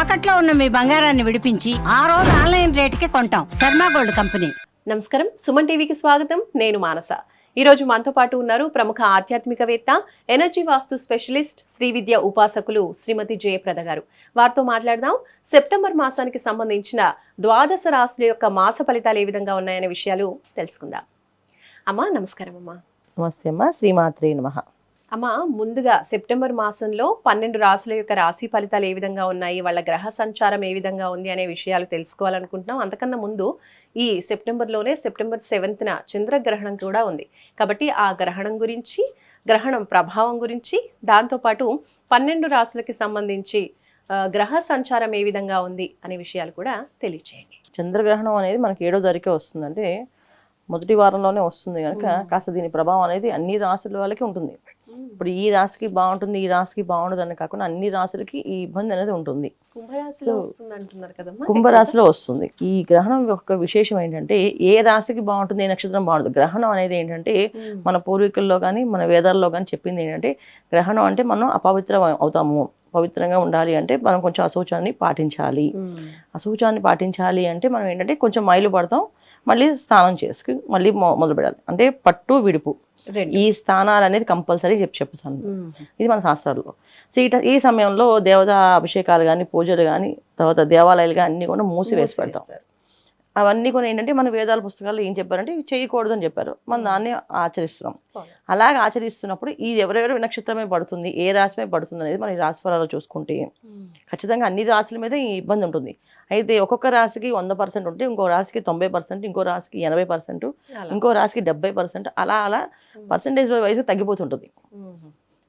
తాకట్లో ఉన్న మీ బంగారాన్ని విడిపించి ఆ రోజు ఆన్లైన్ రేటుకి కొంటాం. Sharma gold company. నమస్కారం, సుమన్ టీవీకి స్వాగతం. నేను మానస. ఈరోజు మనతో పాటు ఉన్నారు ప్రముఖ ఆధ్యాత్మికవేత్త, ఎనర్జీ వాస్తు స్పెషలిస్ట్, శ్రీ విద్య ఉపాసకులు శ్రీమతి జయప్రద గారు. వారితో మాట్లాడదాం. సెప్టెంబర్ మాసానికి సంబంధించిన ద్వాదశ రాశుల యొక్క మాస ఫలితాలు ఏ విధంగా ఉన్నాయనే విషయాలు తెలుసుకుందాం. అమ్మా నమస్కారం. అమ్మా నమస్తే అమ్మా, శ్రీమాత్రే నమః. అమ్మ, ముందుగా సెప్టెంబర్ మాసంలో 12 రాశుల యొక్క రాశి ఫలితాలు ఏ విధంగా ఉన్నాయి, వాళ్ళ గ్రహ సంచారం ఏ విధంగా ఉంది అనే విషయాలు తెలుసుకోవాలనుకుంటున్నాం. అంతకన్నా ముందు ఈ సెప్టెంబర్లోనే సెప్టెంబర్ 7న చంద్రగ్రహణం కూడా ఉంది. కాబట్టి ఆ గ్రహణం గురించి, గ్రహణం ప్రభావం గురించి, దాంతోపాటు 12 రాశులకి సంబంధించి గ్రహ సంచారం ఏ విధంగా ఉంది అనే విషయాలు కూడా తెలియచేయండి. చంద్రగ్రహణం అనేది మనకి 7వ తారీఖే వస్తుంది, అంటే మొదటి వారంలోనే వస్తుంది కనుక కాస్త దీని ప్రభావం అనేది అన్ని రాశుల వాళ్ళకి ఉంటుంది. ఇప్పుడు ఈ రాశికి బాగుంటుంది, ఈ రాశికి బాగుండదు అని కాకుండా అన్ని రాశులకి ఈ ఇబ్బంది అనేది ఉంటుంది. కుంభరాశిలో వస్తుంది. ఈ గ్రహణం యొక్క విశేషం ఏంటంటే ఏ రాశికి బాగుంటుంది, ఏ నక్షత్రం బాగుంటుంది. గ్రహణం అనేది ఏంటంటే మన పూర్వీకుల్లో కానీ మన వేదాల్లో కానీ చెప్పింది ఏంటంటే, గ్రహణం అంటే మనం అపవిత్రం అవుతాము, పవిత్రంగా ఉండాలి అంటే మనం కొంచెం అశౌచాన్ని పాటించాలి. అశౌచాన్ని పాటించాలి అంటే మనం ఏంటంటే కొంచెం మైలు పడతాం, మళ్ళీ స్నానం చేసుకుని మళ్ళీ మొదలు పెడాలి. అంటే పట్టు విడుపు ఈ స్థానాలు అనేది కంపల్సరీ చెప్తాను. ఇది మన శాస్త్రాల్లో. సో ఈ సమయంలో దేవతా అభిషేకాలు కానీ, పూజలు కానీ, తర్వాత దేవాలయాలు కానీ అన్ని కూడా మూసివేసి పెడతాం. అవన్నీ కూడా ఏంటంటే మన వేదాల పుస్తకాల్లో ఏం చెప్పారంటే ఇవి చేయకూడదు అని చెప్పారు. మనం దాన్ని ఆచరిస్తున్నాం. అలాగే ఆచరిస్తున్నప్పుడు ఇది ఎవరెవరి నక్షత్రమే పడుతుంది, ఏ రాశిమే పడుతుంది అనేది మన రాశి ఫలాలు చూసుకుంటే ఖచ్చితంగా అన్ని రాశుల మీద ఈ ఇబ్బంది ఉంటుంది. అయితే ఒక్కొక్క రాశికి 100% ఉంటే ఇంకో రాశికి 90%, ఇంకో రాశికి 80%, ఇంకో రాశికి 70%, అలా అలా పర్సంటేజ్ వైజ్ తగ్గిపోతుంటుంది.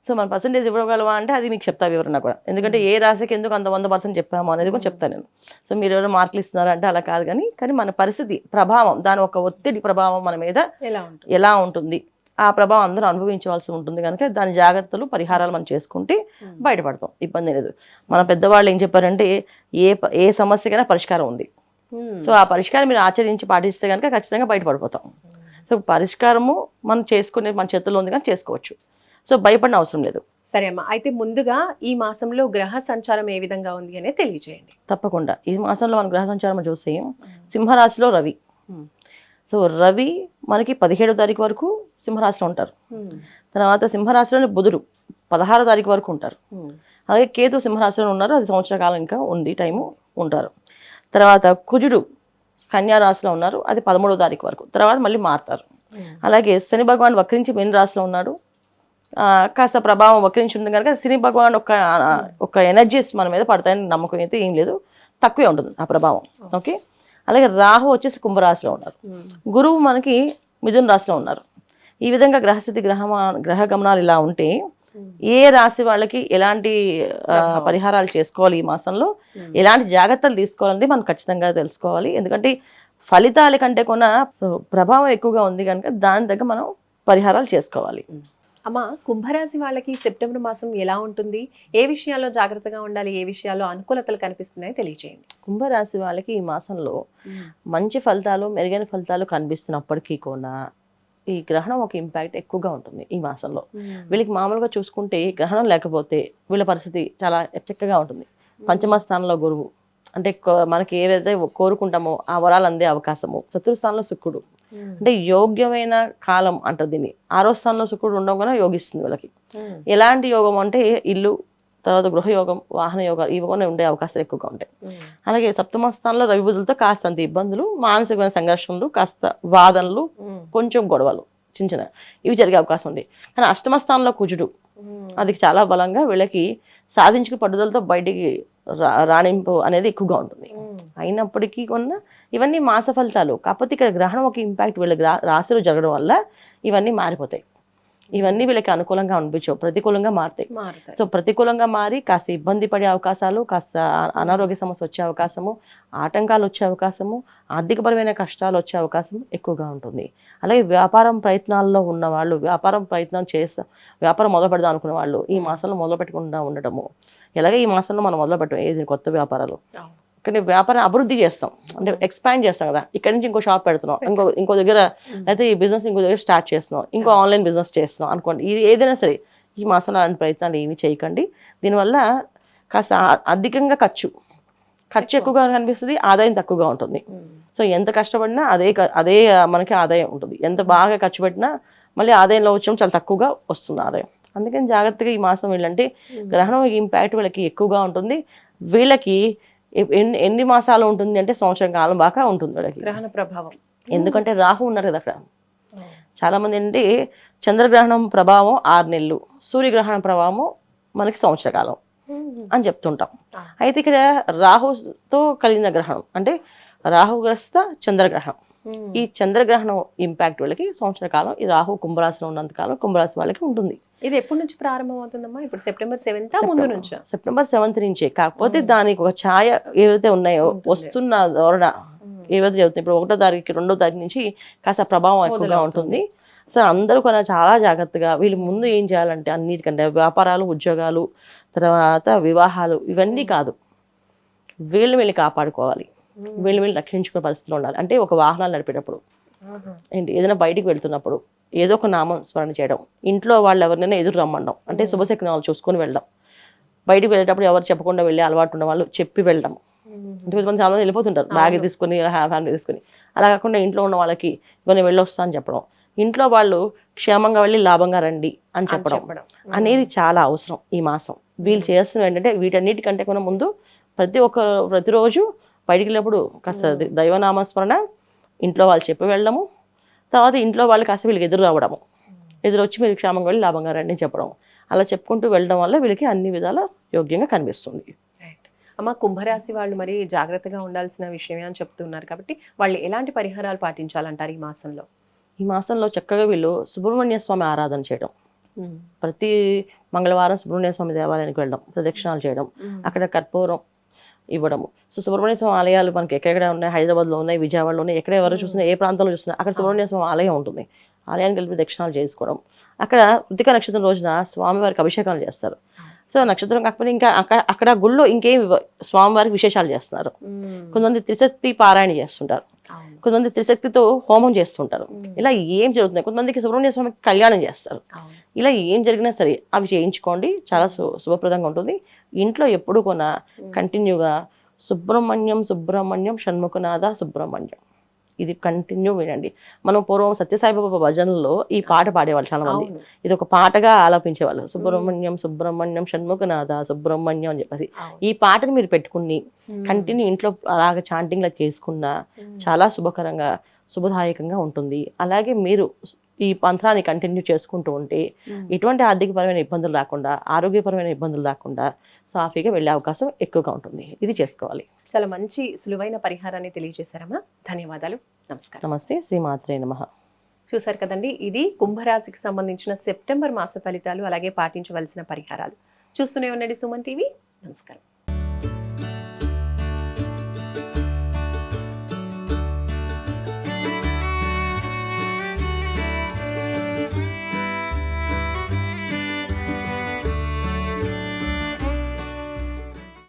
సో మన పర్సంటేజ్ ఇవ్వగలవా అంటే అది మీకు చెప్తా వివరణ కూడా. ఎందుకంటే ఏ రాశికి ఎందుకు అంత 100% చెప్పాము అనేది కూడా చెప్తాను నేను. సో మీరు ఎవరు మార్కులు ఇస్తున్నారంటే అలా కాదు, కానీ మన పరిస్థితి ప్రభావం, దాని ఒక ఒత్తిడి ప్రభావం మన మీద ఎలా ఉంటుంది, ఆ ప్రభావం అందరూ అనుభవించవలసి ఉంటుంది. కనుక దాని జాగ్రత్తలు, పరిహారాలు మనం చేసుకుంటే బయటపడతాం, ఇబ్బంది లేదు. మన పెద్దవాళ్ళు ఏం చెప్పారంటే ఏ సమస్యకైనా పరిష్కారం ఉంది. సో ఆ పరిష్కారం మీరు ఆచరించి పాటిస్తే కనుక ఖచ్చితంగా బయటపడిపోతాం. సో పరిష్కారము మనం చేసుకునే మన చేతుల్లో ఉంది, కానీ చేసుకోవచ్చు. సో భయపడిన అవసరం లేదు. సరే అమ్మా, అయితే ముందుగా ఈ మాసంలో గ్రహ సంచారం ఏ విధంగా ఉంది అనేది తెలియజేయండి. తప్పకుండా. ఈ మాసంలో మన గ్రహ సంచారం చూస్తే సింహరాశిలో రవి. సో రవి మనకి 17వ తారీఖు వరకు సింహరాశిలో ఉంటారు. తర్వాత సింహరాశిలోని బుధుడు 16వ తారీఖు వరకు ఉంటారు. అలాగే కేతు సింహరాశిలో ఉన్నారు, అది సంవత్సర కాలం ఇంకా ఉంది, టైము ఉంటారు. తర్వాత కుజుడు కన్యా రాశిలో ఉన్నారు, అది 13వ తారీఖు వరకు, తర్వాత మళ్ళీ మారుతారు. అలాగే శని భగవాన్ వక్రించి మీన రాశిలో ఉన్నాడు, కాస్త ప్రభావం వక్రించి ఉంది కనుక శని భగవాన్ ఒక ఎనర్జీస్ మన మీద పడతాయని నమ్మకం అయితే ఏం లేదు, తక్కువే ఉంటుంది ఆ ప్రభావం. ఓకే. అలాగే రాహు వచ్చేసి కుంభరాశిలో ఉన్నారు, గురువు మనకి మిథున రాశిలో ఉన్నారు. ఈ విధంగా గ్రహస్థితి గ్రహ గమనాలు ఇలా ఉంటే ఏ రాశి వాళ్ళకి ఎలాంటి పరిహారాలు చేసుకోవాలి, ఈ మాసంలో ఎలాంటి జాగ్రత్తలు తీసుకోవాలని మనం ఖచ్చితంగా తెలుసుకోవాలి. ఎందుకంటే ఫలితాల కంటే కూడా ప్రభావం ఎక్కువగా ఉంది కనుక దాని దగ్గర మనం పరిహారాలు చేసుకోవాలి. అమ్మ, కుంభరాశి వాళ్ళకి సెప్టెంబర్ మాసం ఎలా ఉంటుంది, ఏ విషయాల్లో జాగ్రత్తగా ఉండాలి, ఏ విషయాల్లో అనుకూలతలు కనిపిస్తున్నాయో తెలియజేయండి. కుంభరాశి వాళ్ళకి ఈ మాసంలో మంచి ఫలితాలు, మెరుగైన ఫలితాలు కనిపిస్తున్నప్పటికీ కూడా ఈ గ్రహణం ఒక ఇంపాక్ట్ ఎక్కువగా ఉంటుంది ఈ మాసంలో. వీళ్ళకి మామూలుగా చూసుకుంటే గ్రహణం లేకపోతే వీళ్ళ పరిస్థితి చాలా చక్కగా ఉంటుంది. పంచమ స్థానంలో గురువు, అంటే మనకి ఏదైతే కోరుకుంటామో ఆ వరాలు అందే అవకాశము. చతుర్థ స్థానంలో శుక్రుడు, అంటే యోగ్యమైన కాలం అంటారు దీన్ని. 6వ స్థానంలో శుక్రుడు ఉండడం కూడా యోగిస్తుంది వీళ్ళకి. ఎలాంటి యోగం అంటే ఇల్లు, తర్వాత గృహయోగం, వాహన యోగాలు ఇవి కూడా ఉండే అవకాశాలు ఎక్కువగా ఉంటాయి. అలాగే సప్తమ స్థానంలో రవి బుధులతో కాస్త అంత ఇబ్బందులు, మానసికమైన సంఘర్షణలు, కాస్త వాదనలు, కొంచెం గొడవలు చిన్న ఇవి జరిగే అవకాశం ఉంది. కానీ అష్టమ స్థానంలో కుజుడు, అది చాలా బలంగా వీళ్ళకి సాధించుకుని పట్టుదలతో బయటికి రాణింపు అనేది ఎక్కువగా ఉంటుంది. అయినప్పటికీ కూడా ఇవన్నీ మాస ఫలితాలు. కాకపోతే ఇక్కడ గ్రహణం ఒక ఇంపాక్ట్ వీళ్ళకి రాశిలో జరగడం వల్ల ఇవన్నీ మారిపోతాయి. ఇవన్నీ వీళ్ళకి అనుకూలంగా అనిపించవు, ప్రతికూలంగా మారుతాయి. సో ప్రతికూలంగా మారి కాస్త ఇబ్బంది పడే అవకాశాలు, కాస్త అనారోగ్య సమస్య వచ్చే అవకాశము, ఆటంకాలు వచ్చే అవకాశము, ఆర్థికపరమైన కష్టాలు వచ్చే అవకాశం ఎక్కువగా ఉంటుంది. అలాగే వ్యాపారం ప్రయత్నాల్లో ఉన్న వాళ్ళు, వ్యాపారం మొదలు పెడదాం అనుకునే వాళ్ళు ఈ మాసంలో మొదలు పెట్టకుండా ఉండటము. అలాగే ఈ మాసంలో మనం మొదలు పెట్టాం ఏది కొత్త వ్యాపారాలు, కానీ వ్యాపారం అభివృద్ధి చేస్తాం, అంటే ఎక్స్పాండ్ చేస్తాం కదా. ఇక్కడ నుంచి ఇంకో షాప్ పెడుతున్నాం, ఇంకో దగ్గర అయితే ఈ బిజినెస్ ఇంకో దగ్గర స్టార్ట్ చేస్తున్నాం, ఇంకో ఆన్లైన్ బిజినెస్ చేస్తున్నాం అనుకోండి. ఇది ఏదైనా సరే ఈ మాసంలో అలాంటి ప్రయత్నాలు ఏమీ చేయకండి. దీనివల్ల కాస్త అధికంగా ఖర్చు, ఖర్చు ఎక్కువగా కనిపిస్తుంది, ఆదాయం తక్కువగా ఉంటుంది. సో ఎంత కష్టపడినా అదే మనకి ఆదాయం ఉంటుంది. ఎంత బాగా ఖర్చు పెట్టినా మళ్ళీ ఆదాయంలో వచ్చాము చాలా తక్కువగా వస్తుంది ఆదాయం. అందుకని జాగ్రత్తగా ఈ మాసం వీళ్ళంటే గ్రహణం ఇంపాక్ట్ వీళ్ళకి ఎక్కువగా ఉంటుంది. వీళ్ళకి ఎన్ని మాసాలు ఉంటుంది అంటే సంవత్సరం కాలం బాగా ఉంటుంది వీళ్ళకి గ్రహణ ప్రభావం. ఎందుకంటే రాహు ఉన్నారు కదా అక్కడ. చాలా మంది అంటే చంద్రగ్రహణం ప్రభావం 6 నెలలు, సూర్యగ్రహణం ప్రభావం మనకి సంవత్సర కాలం అని చెప్తుంటాం. అయితే ఇక్కడ రాహుతో కలిగిన గ్రహణం అంటే రాహుగ్రస్త చంద్రగ్రహణం. ఈ చంద్రగ్రహణం ఇంపాక్ట్ వాళ్ళకి సంవత్సర కాలం, ఈ రాహు కుంభరాశిలో ఉన్నంత కాలం కుంభరాశి వాళ్ళకి ఉంటుంది. ఇది ఎప్పటి నుంచి ప్రారంభం అవుతుందమ్మా? ఇప్పుడు సెప్టెంబర్ 7th ముందు నుంచి? సెప్టెంబర్ 7th నుంచే. కాకపోతే దానికి ఒక ఛాయ ఏవైతే ఉన్నాయో వస్తున్న ధోరణ ఏవైతే జరుగుతుంది, ఇప్పుడు 1వ తారీఖు 2వ తారీఖు నుంచి కాస్త ప్రభావం ఎక్కువగా ఉంటుంది. సో అందరూ కూడా చాలా జాగ్రత్తగా వీళ్ళు ముందు ఏం చేయాలంటే అన్నిటికంటే వ్యాపారాలు, ఉద్యోగాలు, తర్వాత వివాహాలు ఇవన్నీ కాదు, వీళ్ళు కాపాడుకోవాలి, వీళ్ళు రక్షించుకునే పరిస్థితిలో ఉండాలి. అంటే ఒక వాహనాలు నడిపేటప్పుడు ఏంటి ఏదైనా బయటికి వెళ్తున్నప్పుడు ఏదో ఒక నామం స్మరణ చేయడం, ఇంట్లో వాళ్ళు ఎవరినైనా ఎదురు రమ్మడం అంటే శుభశకునాలు చూసుకొని వెళ్ళడం, బయటికి వెళ్ళేటప్పుడు ఎవరు చెప్పకుండా వెళ్ళే అలవాటు ఉన్న వాళ్ళు చెప్పి వెళ్ళడం. అంటే కొంతమంది చాలా మంది వెళ్ళిపోతుంటారు బ్యాగ్ తీసుకొని ఫ్యామిలీ తీసుకొని, అలా కాకుండా ఇంట్లో ఉన్న వాళ్ళకి కొన్ని వెళ్ళొస్తా అని చెప్పడం, ఇంట్లో వాళ్ళు క్షేమంగా వెళ్ళి లాభంగా రండి అని చెప్పడం అనేది చాలా అవసరం ఈ మాసం. వీళ్ళు చేస్తున్న ఏంటంటే వీటన్నిటికంటే కూడా ముందు ప్రతిరోజు బయటికి వెళ్ళినప్పుడు కాస్త దైవనామస్మరణ, ఇంట్లో వాళ్ళు చెప్పి వెళ్ళడము, తర్వాత ఇంట్లో వాళ్ళు కాస్త వీళ్ళకి ఎదురు రావడము, ఎదురొచ్చి మీరు క్షేమంగా వెళ్ళి లాభంగా రండి అని చెప్పడం, అలా చెప్పుకుంటూ వెళ్ళడం వల్ల వీళ్ళకి అన్ని విధాల యోగ్యంగా కనిపిస్తుంది. అమ్మ, కుంభరాశి వాళ్ళు మరి జాగ్రత్తగా ఉండాల్సిన విషయమే అని చెప్తున్నారు కాబట్టి వాళ్ళు ఎలాంటి పరిహారాలు పాటించాలంటారు ఈ మాసంలో? ఈ మాసంలో చక్కగా వీళ్ళు సుబ్రహ్మణ్య స్వామి ఆరాధన చేయడం, ప్రతి మంగళవారం సుబ్రహ్మణ్య స్వామి దేవాలయానికి వెళ్ళడం, ప్రదక్షిణాలు చేయడం, అక్కడ కర్పూరం ఇవ్వడము. సో సుబ్రహ్మణ్య స్వామి ఆలయాలు మనకి ఎక్కడెక్కడ ఉన్నాయి, హైదరాబాద్లో ఉన్నాయి, విజయవాడలో ఉన్నాయి, ఎక్కడ ఎవరు చూసినా ఏ ప్రాంతంలో చూసినా అక్కడ సుబ్రహ్మణ్య స్వామి ఆలయం ఉంటుంది. ఆలయానికి వెళ్ళి ప్రదక్షిణాలు చేసుకోవడం, అక్కడ కృతిక నక్షత్రం రోజున స్వామివారికి అభిషేకాలు చేస్తారు. సో నక్షత్రం కాకపోతే ఇంకా అక్కడ గుళ్ళో ఇంకేం స్వామివారికి విశేషాలు చేస్తున్నారు. కొంతమంది త్రిశక్తి పారాయణ చేస్తుంటారు, కొంతమంది త్రిశక్తితో హోమం చేస్తుంటారు. ఇలా ఏం జరుగుతుంది, కొంతమందికి సుబ్రహ్మణ్య స్వామికి కళ్యాణం చేస్తారు. ఇలా ఏం జరిగినా సరే అవి చేయించుకోండి, చాలా శుభప్రదంగా ఉంటుంది. ఇంట్లో ఎప్పుడు కొన కంటిన్యూగా సుబ్రహ్మణ్యం సుబ్రహ్మణ్యం షణ్ముఖనాథ సుబ్రహ్మణ్యం ఇది కంటిన్యూ వినండి. మనం పూర్వం సత్యసాయిబాబా భజనలో ఈ పాట పాడేవాళ్ళు చాలా మంది, ఇది ఒక పాటగా ఆలపించేవాళ్ళు. సుబ్రహ్మణ్యం సుబ్రహ్మణ్యం షణ్ముఖనాథ సుబ్రహ్మణ్యం అని చెప్పేసి ఈ పాటని మీరు పెట్టుకుని కంటిన్యూ ఇంట్లో అలాగ చాంటింగ్ లా చేసుకున్నా చాలా శుభకరంగా శుభదాయకంగా ఉంటుంది. అలాగే మీరు ఈ మంత్రాన్ని కంటిన్యూ చేసుకుంటూ ఉంటే ఎటువంటి ఆర్థికపరమైన ఇబ్బందులు రాకుండా, ఆరోగ్యపరమైన ఇబ్బందులు రాకుండా సాఫీగా వెళ్ళే అవకాశం ఎక్కువగా ఉంటుంది. ఇది చేసుకోవాలి. చాలా మంచి సులువైన పరిహారాన్ని తెలియజేశారమ్మా. ధన్యవాదాలు. నమస్కారం. నమస్తే. శ్రీమాత్రే నమః. చూసారు కదండి, ఇది కుంభరాశికి సంబంధించిన సెప్టెంబర్ మాస ఫలితాలు, అలాగే పాటించవలసిన పరిహారాలు. చూస్తూనే ఉండండి సుమన్ టీవీ. నమస్కారం.